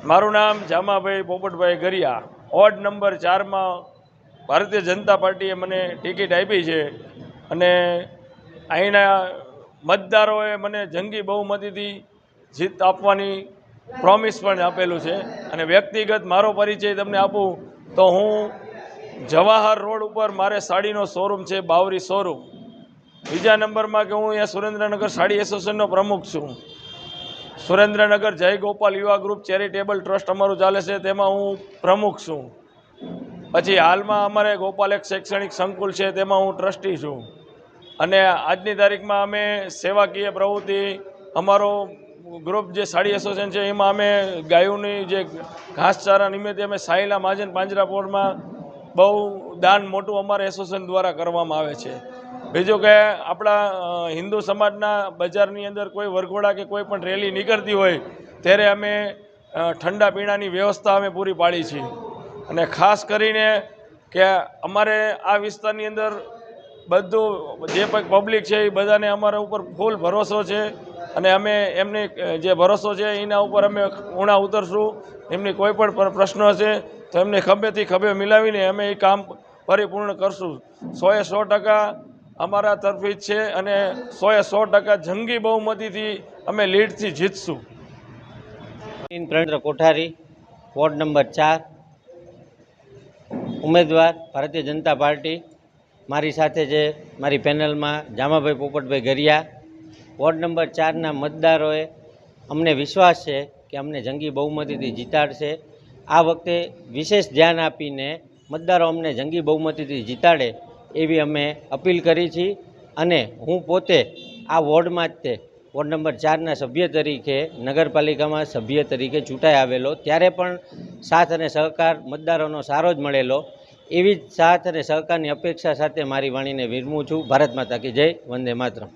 મારું નામ Jamabhai Popatbhai ગરિયા। Ward number 4માં Bharatiya Janata પાર્ટીએ મને ટિકિટ આપી છે અને અહીંના મતદારોએ મને જંગી બહુમતીથી જીત આપવાની પ્રોમિસ પણ આપેલું છે। અને વ્યક્તિગત મારો પરિચય તમને આપું તો હું જવાહર રોડ ઉપર મારે સાડીનો શોરૂમ છે, બાવરી શોરૂમ। બીજા નંબરમાં કે હું અહીંયા સુરેન્દ્રનગર સાડી એસોસિએશનનો પ્રમુખ છું। સુરેન્દ્રનગર જય ગોપાલ યુવા ગ્રુપ ચેરિટેબલ ટ્રસ્ટ અમારું ચાલે છે, તેમાં હું પ્રમુખ છું। પછી હાલમાં અમારે ગોપાલ એક શૈક્ષણિક સંકુલ છે, તેમાં હું ટ્રસ્ટી છું। અને આજની તારીખમાં અમે સેવાકીય પ્રવૃત્તિ અમારો ગ્રુપ જે સાડી એસોસિએશન છે એમાં અમે ગાયોની જે ઘાસચારા નિમિત્તે અમે સાયલા મહાજન પાંજરાપોળમાં બહુ દાન મોટું અમારા એસોસિએશન દ્વારા કરવામાં આવે છે। બીજું કે આપણા હિન્દુ સમાજના બજારની અંદર કોઈ વરઘોડા કે કોઈ પણ રેલી નીકળતી હોય ત્યારે અમે ઠંડા પીણાની વ્યવસ્થા અમે પૂરી પાડી છે। અને ખાસ કરીને કે અમારે આ વિસ્તારની અંદર બધું જે પબ્લિક છે એ બધાને અમારા ઉપર ફૂલ ભરોસો છે અને અમે એમની જે ભરોસો છે એના ઉપર અમે ઊણા ઉતરશું। એમની કોઈ પણ પ્રશ્નો હશે તો એમને ખભેથી ખભે મિલાવીને અમે એ કામ પરિપૂર્ણ કરશું। 100% અમારા તરફી જ છે અને 100% જંગી બહુમતીથી અમે લીડથી જીતશું। પ્રવીન્દ્ર કોઠારી, વોર્ડ નંબર 4, ઉમેદવાર ભારતીય જનતા પાર્ટી। મારી સાથે જે મારી પેનલમાં જામાભાઈ પોપટભાઈ ગરિયા। વોર્ડ નંબર 4ના મતદારોએ અમને વિશ્વાસ છે કે અમને જંગી બહુમતીથી જીતાડશે। આ વખતે વિશેષ ધ્યાન આપીને મતદારો અમને જંગી બહુમતીથી જીતાડે એવી અમે અપીલ કરી છે। અને હું પોતે આ વોર્ડમાં જ વોર્ડ નંબર 4ના સભ્ય તરીકે નગરપાલિકામાં સભ્ય તરીકે ચૂંટાઈ આવેલો, ત્યારે પણ સાથ અને સહકાર મતદારોનો સારો જ મળેલો। એવી જ સાથ અને સહકારની અપેક્ષા સાથે મારી વાણીને વિરમું છું। ભારત માતા કી જય, વંદે માતરમ।